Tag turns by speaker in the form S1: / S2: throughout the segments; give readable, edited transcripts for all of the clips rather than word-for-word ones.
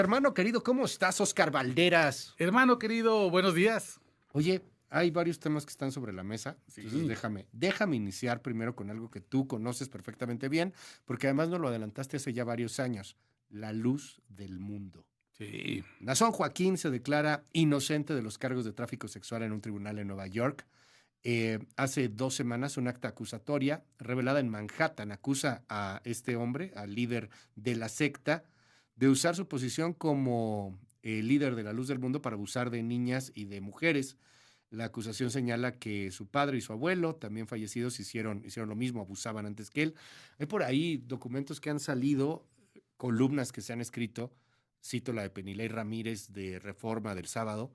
S1: Hermano querido, ¿cómo estás, Oscar Valderas?
S2: Hermano querido, buenos días.
S1: Oye, hay varios temas que están sobre la mesa,
S2: Sí.
S1: entonces déjame iniciar primero con algo que tú conoces perfectamente bien, porque además nos lo adelantaste hace ya varios años, la luz del mundo.
S2: Sí.
S1: Nazón Joaquín se declara inocente de los cargos de tráfico sexual en un tribunal en Nueva York. Hace 2 semanas, una acta acusatoria revelada en Manhattan acusa a este hombre, al líder de la secta, de usar su posición como líder de la luz del mundo para abusar de niñas y de mujeres. La acusación señala que su padre y su abuelo, también fallecidos, hicieron lo mismo, abusaban antes que él. Hay por ahí documentos que han salido, columnas que se han escrito, cito la de Penilei Ramírez de Reforma del sábado,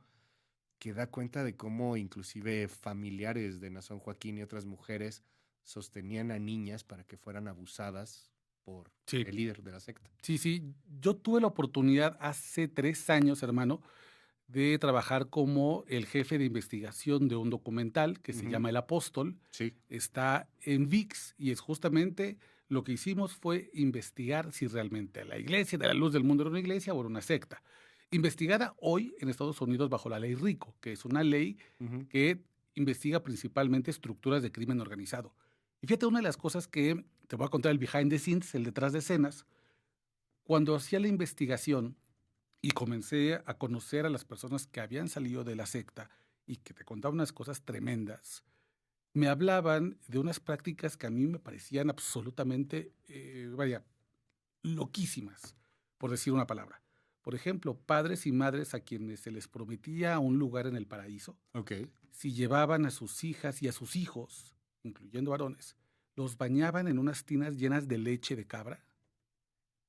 S1: que da cuenta de cómo inclusive familiares de Nazón Joaquín y otras mujeres sostenían a niñas para que fueran abusadas por
S2: Sí.
S1: el líder de la secta.
S2: Sí. Yo tuve la oportunidad hace 3 años, hermano, de trabajar como el jefe de investigación de un documental que se llama El Apóstol.
S1: Sí.
S2: Está en VIX y es justamente lo que hicimos fue investigar si realmente la iglesia de la luz del mundo era una iglesia o era una secta. Investigada hoy en Estados Unidos bajo la ley RICO, que es una ley que investiga principalmente estructuras de crimen organizado. Y fíjate, una de las cosas que te voy a contar, el behind the scenes, el detrás de escenas, cuando hacía la investigación y comencé a conocer a las personas que habían salido de la secta y que te contaban unas cosas tremendas, me hablaban de unas prácticas que a mí me parecían absolutamente, loquísimas, por decir una palabra. Por ejemplo, padres y madres a quienes se les prometía un lugar en el paraíso, si llevaban a sus hijas y a sus hijos, incluyendo varones, los bañaban en unas tinas llenas de leche de cabra,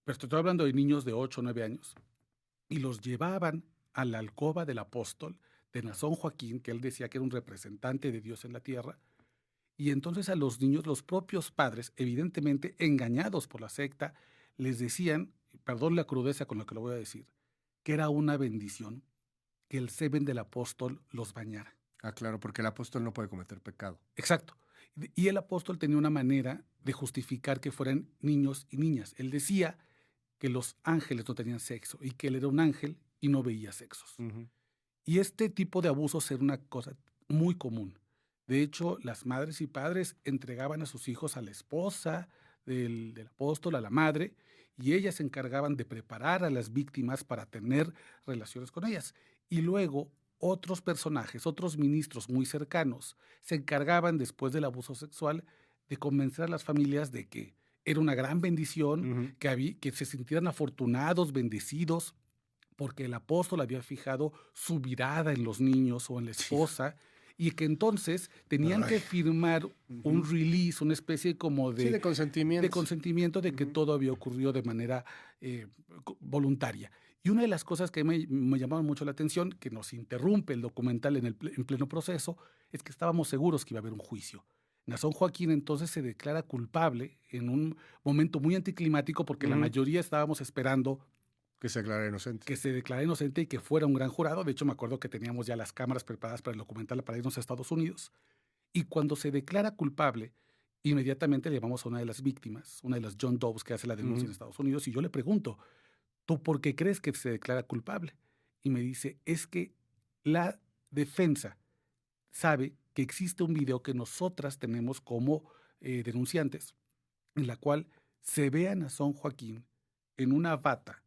S2: pero te estoy hablando de niños de 8 o 9 años, y los llevaban a la alcoba del apóstol de Nazón Joaquín, que él decía que era un representante de Dios en la tierra, y entonces a los niños, los propios padres, evidentemente engañados por la secta, les decían, perdón la crudeza con lo que lo voy a decir, que era una bendición que el semen del apóstol los bañara.
S1: Ah, claro, porque el apóstol no puede cometer pecado.
S2: Exacto. Y el apóstol tenía una manera de justificar que fueran niños y niñas. Él decía que los ángeles no tenían sexo y que él era un ángel y no veía sexos. Y este tipo de abusos era una cosa muy común. De hecho, las madres y padres entregaban a sus hijos a la esposa del apóstol, a la madre, y ellas se encargaban de preparar a las víctimas para tener relaciones con ellas. Y luego otros personajes, otros ministros muy cercanos, se encargaban después del abuso sexual de convencer a las familias de que era una gran bendición, que se sintieran afortunados, bendecidos, porque el apóstol había fijado su mirada en los niños o en la esposa, y que entonces tenían que firmar un release, una especie como de consentimiento de que todo había ocurrido de manera voluntaria. Y una de las cosas que me llamaron mucho la atención, que nos interrumpe el documental en pleno proceso, es que estábamos seguros que iba a haber un juicio. Nazón Joaquín entonces se declara culpable en un momento muy anticlimático porque la mayoría estábamos esperando
S1: que se declarara inocente.
S2: Que se declarara inocente y que fuera un gran jurado. De hecho, me acuerdo que teníamos ya las cámaras preparadas para el documental para irnos a Estados Unidos. Y cuando se declara culpable, inmediatamente le llamamos a una de las víctimas, una de las John Does que hace la denuncia en Estados Unidos, y yo le pregunto, ¿tú por qué crees que se declara culpable? Y me dice, es que la defensa sabe que existe un video que nosotras tenemos como denunciantes, en la cual se ve a Nazón Joaquín en una bata,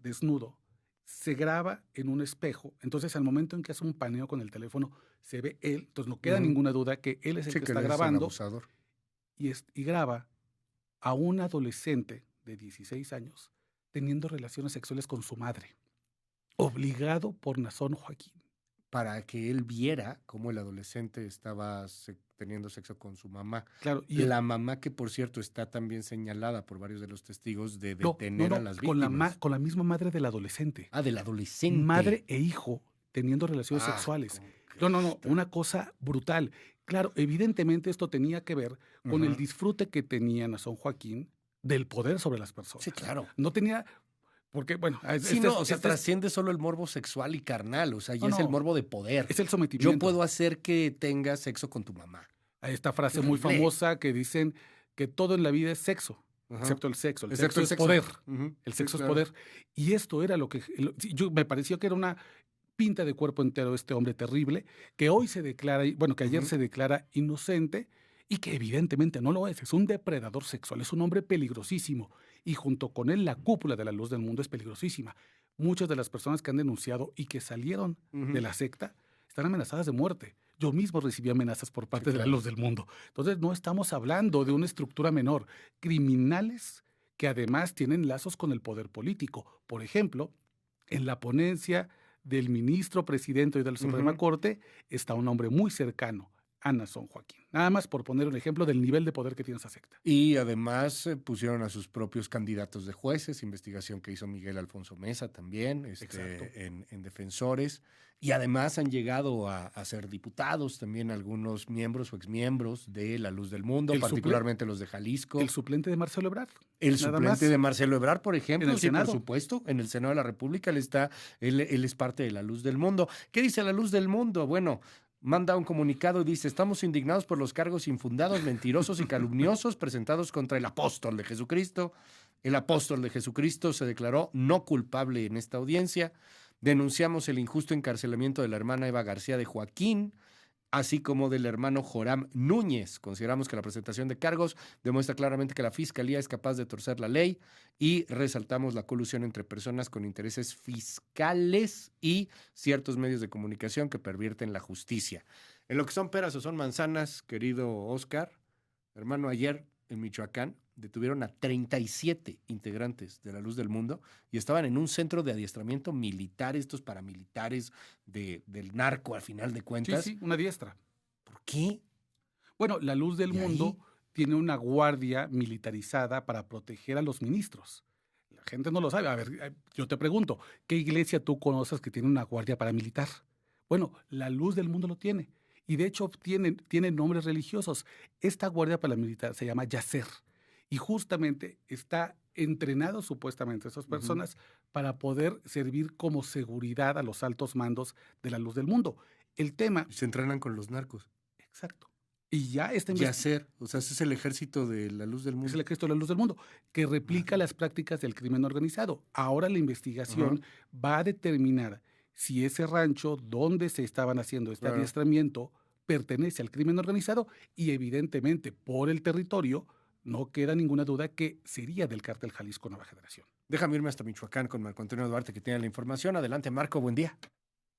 S2: desnudo, se graba en un espejo, entonces al momento en que hace un paneo con el teléfono, se ve él, entonces no queda ninguna duda que él es el que está grabando y graba a un adolescente de 16 años teniendo relaciones sexuales con su madre, obligado por Nazón Joaquín.
S1: Para que él viera cómo el adolescente estaba teniendo sexo con su mamá.
S2: Claro,
S1: y la mamá que, por cierto, está también señalada por varios de los testigos de detener a las víctimas.
S2: Con la misma madre del adolescente.
S1: Ah, del adolescente.
S2: Madre e hijo teniendo relaciones sexuales. No, una cosa brutal. Claro, evidentemente esto tenía que ver con el disfrute que tenía Nazón Joaquín del poder sobre las personas.
S1: Sí, claro.
S2: No tenía... Porque, bueno...
S1: trasciende solo el morbo sexual y carnal, o sea, ya es el morbo de poder.
S2: Es el sometimiento.
S1: Yo puedo hacer que tengas sexo con tu mamá.
S2: Hay esta frase muy famosa que dicen que todo en la vida es sexo.
S1: Ajá.
S2: excepto el sexo. El
S1: Excepto
S2: sexo
S1: el
S2: es poder. El
S1: Sí,
S2: sexo es
S1: claro.
S2: poder. Y esto era lo que me pareció que era una pinta de cuerpo entero este hombre terrible, que hoy se declara, bueno, que ayer
S1: Ujú.
S2: se declara inocente y que evidentemente no lo es un depredador sexual, es un hombre peligrosísimo y junto con él la cúpula de la Luz del Mundo es peligrosísima. Muchas de las personas que han denunciado y que salieron de
S1: Ujú.
S2: la secta están amenazadas de muerte. Yo mismo recibí amenazas por
S1: Sí,
S2: parte de la
S1: claro.
S2: Luz del Mundo. Entonces no estamos hablando de una estructura menor. Criminales que además tienen lazos con el poder político. Por ejemplo, en la ponencia del ministro presidente de la Suprema
S1: Ujú.
S2: Corte está un hombre muy cercano a Nason Joaquín. Nada más por poner un ejemplo del nivel de poder que tiene esa secta.
S1: Y además pusieron a sus propios candidatos de jueces, investigación que hizo Miguel Alfonso Mesa también,
S2: Exacto.
S1: en defensores. Y además han llegado a ser diputados también algunos miembros o exmiembros de La Luz del Mundo,
S2: El, suple-
S1: particularmente los de
S2: el
S1: Jalisco.
S2: suplente de Marcelo Ebrard,
S1: El
S2: nada
S1: suplente de
S2: más,
S1: Marcelo Ebrard, por
S2: en
S1: ejemplo,
S2: el
S1: sí, por
S2: Senado.
S1: supuesto, en el Senado de la República él es parte de La Luz del Mundo. ¿Qué dice La Luz del Mundo? Bueno, manda un comunicado y dice, estamos indignados por los cargos infundados, mentirosos y calumniosos presentados contra el apóstol de Jesucristo. El apóstol de Jesucristo se declaró no culpable en esta audiencia. Denunciamos el injusto encarcelamiento de la hermana Eva García de Joaquín, así como del hermano Joram Núñez. Consideramos que la presentación de cargos demuestra claramente que la Fiscalía es capaz de torcer la ley y resaltamos la colusión entre personas con intereses fiscales y ciertos medios de comunicación que pervierten la justicia. En lo que son peras o son manzanas, querido Oscar, hermano, ayer en Michoacán detuvieron a 37 integrantes de La Luz del Mundo y estaban en un centro de adiestramiento militar, estos paramilitares del narco, al final de
S2: Sí,
S1: cuentas.
S2: sí, una diestra.
S1: ¿Por qué?
S2: Bueno, la Luz del
S1: ¿Y
S2: Mundo
S1: ahí?
S2: tiene una guardia militarizada para proteger a los ministros. La gente no lo sabe. A ver, yo te pregunto, ¿qué iglesia tú conoces que tiene una guardia paramilitar? Bueno, la Luz del Mundo lo tiene. Y de hecho tiene nombres religiosos. Esta guardia paramilitar se llama Yacer. Y justamente está entrenado supuestamente a esas
S1: Ujú.
S2: personas para poder servir como seguridad a los altos mandos de la Luz del Mundo. El tema,
S1: Se entrenan con los narcos.
S2: exacto. Y ya está
S1: Yacer, o sea, ese es el ejército de La Luz del
S2: es
S1: Mundo.
S2: el Cristo de la Luz del Mundo, que replica
S1: Órale.
S2: las prácticas del crimen organizado. Ahora la
S1: Ajá,
S2: investigación va a determinar si ese rancho donde se estaban haciendo este
S1: claro.
S2: adiestramiento pertenece al crimen organizado y evidentemente por el territorio no queda ninguna duda que sería del cártel Jalisco Nueva Generación.
S1: Déjame irme hasta Michoacán con Marco Antonio Duarte, que tiene la información. Adelante, Marco, buen día.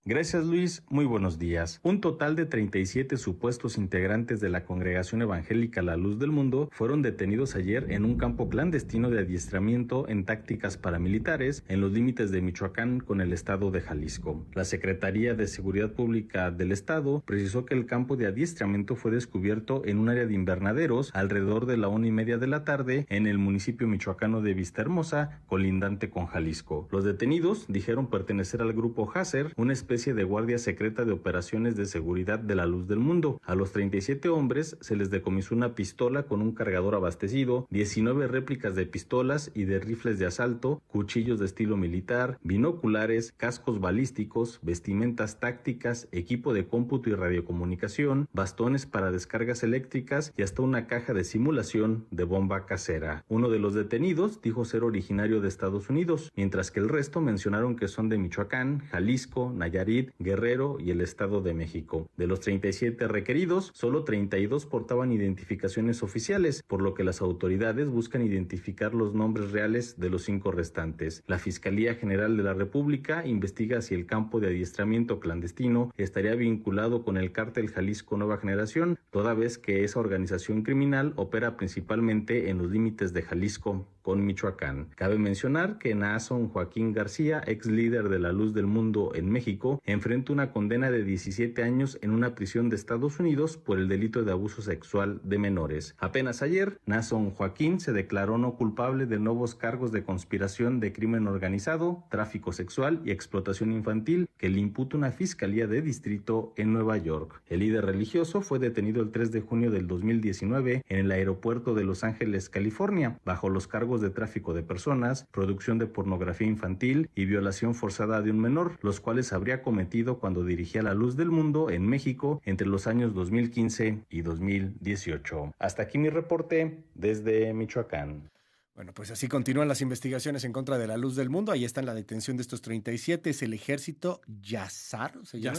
S3: Gracias Luis, muy buenos días. Un total de 37 supuestos integrantes de la Congregación Evangélica La Luz del Mundo fueron detenidos ayer en un campo clandestino de adiestramiento en tácticas paramilitares en los límites de Michoacán con el estado de Jalisco. La Secretaría de Seguridad Pública del estado precisó que el campo de adiestramiento fue descubierto en un área de invernaderos alrededor de la 1:30 de la tarde en el municipio michoacano de Vistahermosa, colindante con Jalisco. Los detenidos dijeron pertenecer al grupo Haser, una especie de guardia secreta de operaciones de seguridad de la Luz del Mundo. A los 37 hombres se les decomisó una pistola con un cargador abastecido, 19 réplicas de pistolas y de rifles de asalto, cuchillos de estilo militar, binoculares, cascos balísticos, vestimentas tácticas, equipo de cómputo y radiocomunicación, bastones para descargas eléctricas y hasta una caja de simulación de bomba casera. Uno de los detenidos dijo ser originario de Estados Unidos, mientras que el resto mencionaron que son de Michoacán, Jalisco, Nayarit, Guerrero y el Estado de México. De los 37 requeridos, solo 32 portaban identificaciones oficiales, por lo que las autoridades buscan identificar los nombres reales de los 5 restantes. La Fiscalía General de la República investiga si el campo de adiestramiento clandestino estaría vinculado con el cártel Jalisco Nueva Generación, toda vez que esa organización criminal opera principalmente en los límites de Jalisco con Michoacán. Cabe mencionar que Nason Joaquín García, ex líder de La Luz del Mundo en México, enfrenta una condena de 17 años en una prisión de Estados Unidos por el delito de abuso sexual de menores. Apenas ayer, Nason Joaquín se declaró no culpable de nuevos cargos de conspiración de crimen organizado, tráfico sexual y explotación infantil que le imputa una fiscalía de distrito en Nueva York. El líder religioso fue detenido el 3 de junio del 2019 en el aeropuerto de Los Ángeles, California, bajo los cargos de tráfico de personas, producción de pornografía infantil y violación forzada de un menor, los cuales habría cometido cuando dirigía La Luz del Mundo en México entre los años 2015 y 2018. Hasta aquí mi reporte desde Michoacán.
S1: Bueno, pues así continúan las investigaciones en contra de la luz del mundo. Ahí está la detención de estos 37. Es el ejército Yasser, ¿se llama?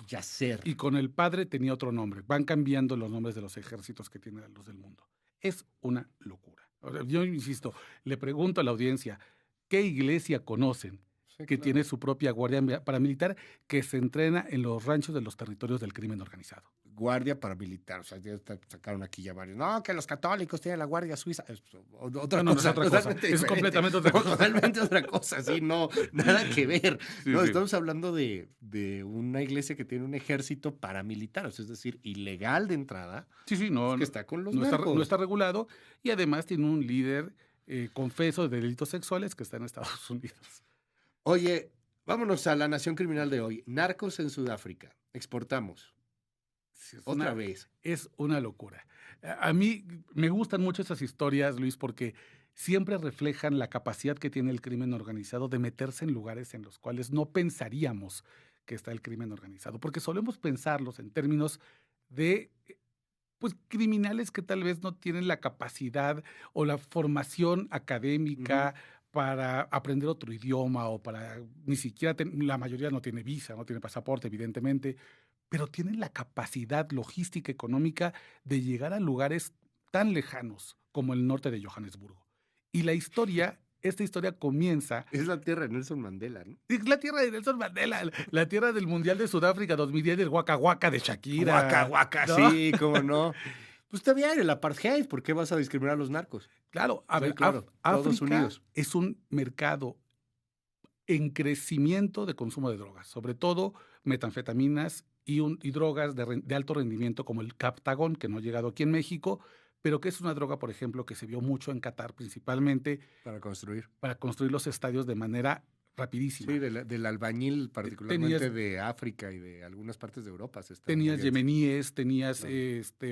S2: Yasser. Y con el padre tenía otro nombre. Van cambiando los nombres de los ejércitos que tiene la luz del mundo. Es una locura. Yo insisto, le pregunto a la audiencia, ¿qué iglesia conocen que tiene su propia guardia paramilitar que se entrena en los ranchos de los territorios del crimen organizado?
S1: Guardia paramilitar, o sea, ya sacaron aquí ya varios. No, que los católicos tienen la guardia suiza. Es otra cosa.
S2: Es completamente otra cosa.
S1: Totalmente otra cosa, sí, no, nada que ver. Sí, no, sí. Estamos hablando de una iglesia que tiene un ejército paramilitar, o sea, es decir, ilegal de entrada.
S2: Sí, no.
S1: Que está con los
S2: no está regulado y además tiene un líder confeso de delitos sexuales que está en Estados Unidos.
S1: Oye, vámonos a la nación criminal de hoy. Narcos en Sudáfrica. Exportamos. Otra vez.
S2: Es una locura. A mí me gustan mucho esas historias, Luis, porque siempre reflejan la capacidad que tiene el crimen organizado de meterse en lugares en los cuales no pensaríamos que está el crimen organizado, porque solemos pensarlos en términos de pues criminales que tal vez no tienen la capacidad o la formación académica para aprender otro idioma o para ni siquiera, la mayoría no tiene visa, no tiene pasaporte, evidentemente, pero tienen la capacidad logística económica de llegar a lugares tan lejanos como el norte de Johannesburgo. Y esta historia comienza...
S1: Es la tierra de Nelson Mandela, ¿no?
S2: Es la tierra de Nelson Mandela, la tierra del Mundial de Sudáfrica 2010, del Waka Waka de Shakira.
S1: Waka Waka, ¿no? Sí, cómo no. Pues está bien, el apartheid, ¿por qué vas a discriminar a los narcos?
S2: Claro, a ver, claro, África es un mercado en crecimiento de consumo de drogas, sobre todo metanfetaminas y drogas de alto rendimiento como el Captagon, que no ha llegado aquí en México, pero que es una droga, por ejemplo, que se vio mucho en Qatar principalmente.
S1: Para construir
S2: los estadios de manera rapidísima.
S1: Sí, del albañil particularmente de África y de algunas partes de Europa.
S2: Tenías yemeníes, tenías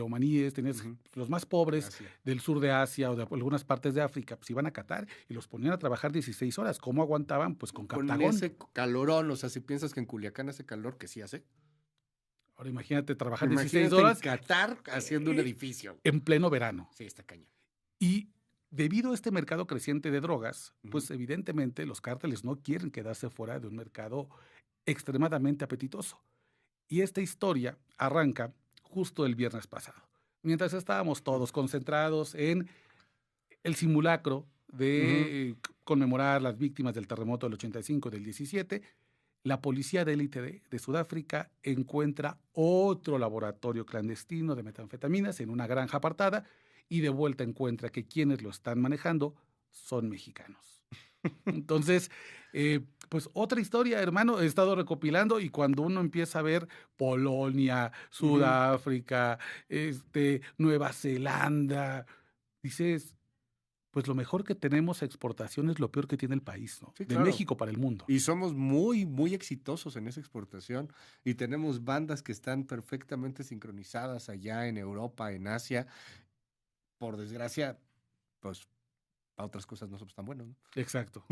S2: omaníes, tenías los más pobres del sur de Asia o de algunas partes de África, pues iban a Qatar y los ponían a trabajar 16 horas. ¿Cómo aguantaban? Pues con Captagon.
S1: Con ese calorón, o sea, si piensas que en Culiacán hace calor, que sí hace.
S2: Ahora imagínate trabajar 16 horas.
S1: En Qatar haciendo un edificio.
S2: En pleno verano.
S1: Sí, está cañón.
S2: Y debido a este mercado creciente de drogas, pues evidentemente los cárteles no quieren quedarse fuera de un mercado extremadamente apetitoso. Y esta historia arranca justo el viernes pasado, mientras estábamos todos concentrados en el simulacro de conmemorar las víctimas del terremoto del 85 y del 17, la policía de élite de Sudáfrica encuentra otro laboratorio clandestino de metanfetaminas en una granja apartada y de vuelta encuentra que quienes lo están manejando son mexicanos. Entonces, pues otra historia, hermano, he estado recopilando y cuando uno empieza a ver Polonia, Sudáfrica, Nueva Zelanda, dices, pues lo mejor que tenemos a exportación es lo peor que tiene el país, ¿no? Sí, claro. De México para el mundo.
S1: Y somos muy, muy exitosos en esa exportación y tenemos bandas que están perfectamente sincronizadas allá en Europa, en Asia. Por desgracia, pues para otras cosas no somos tan buenos, ¿no?
S2: Exacto.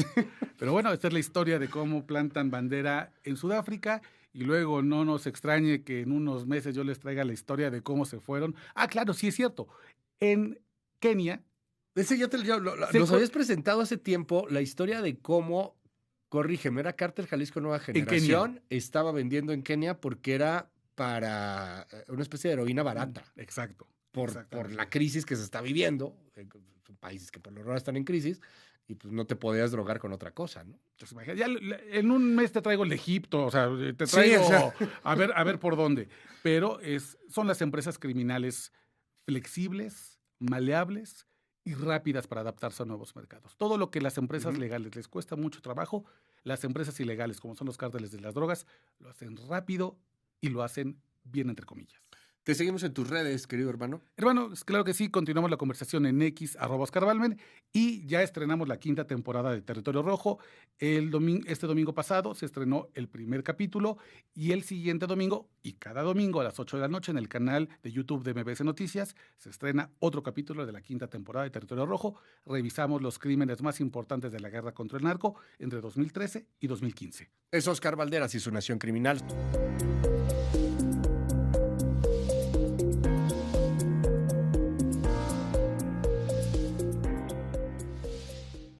S2: Pero bueno, esta es la historia de cómo plantan bandera en Sudáfrica y luego no nos extrañe que en unos meses yo les traiga la historia de cómo se fueron. Ah, claro, sí es cierto. En Kenia...
S1: Ese nos habías presentado hace tiempo la historia de cómo, corrígeme, era Cártel Jalisco Nueva Generación, estaba vendiendo en Kenia porque era para una especie de heroína barata.
S2: Exacto.
S1: Por la crisis que se está viviendo, son países que por lo raro están en crisis, y pues no te podías drogar con otra cosa, ¿no?
S2: Entonces, ya en un mes te traigo el de Egipto, o sea, te traigo a ver por dónde. Pero son las empresas criminales flexibles, maleables y rápidas para adaptarse a nuevos mercados. Todo lo que las empresas legales les cuesta mucho trabajo, las empresas ilegales, como son los cárteles de las drogas, lo hacen rápido y lo hacen bien, entre comillas.
S1: Te seguimos en tus redes, querido hermano.
S2: Hermano, claro que sí, continuamos la conversación en X, @OscarBalmen, y ya estrenamos la 5ª temporada de Territorio Rojo. Este domingo pasado se estrenó el primer capítulo y el siguiente domingo, y cada domingo a las 8 de la noche en el canal de YouTube de MBS Noticias, se estrena otro capítulo de la 5ª temporada de Territorio Rojo. Revisamos los crímenes más importantes de la guerra contra el narco entre 2013 y 2015.
S1: Es Oscar Valderas y su Nación Criminal.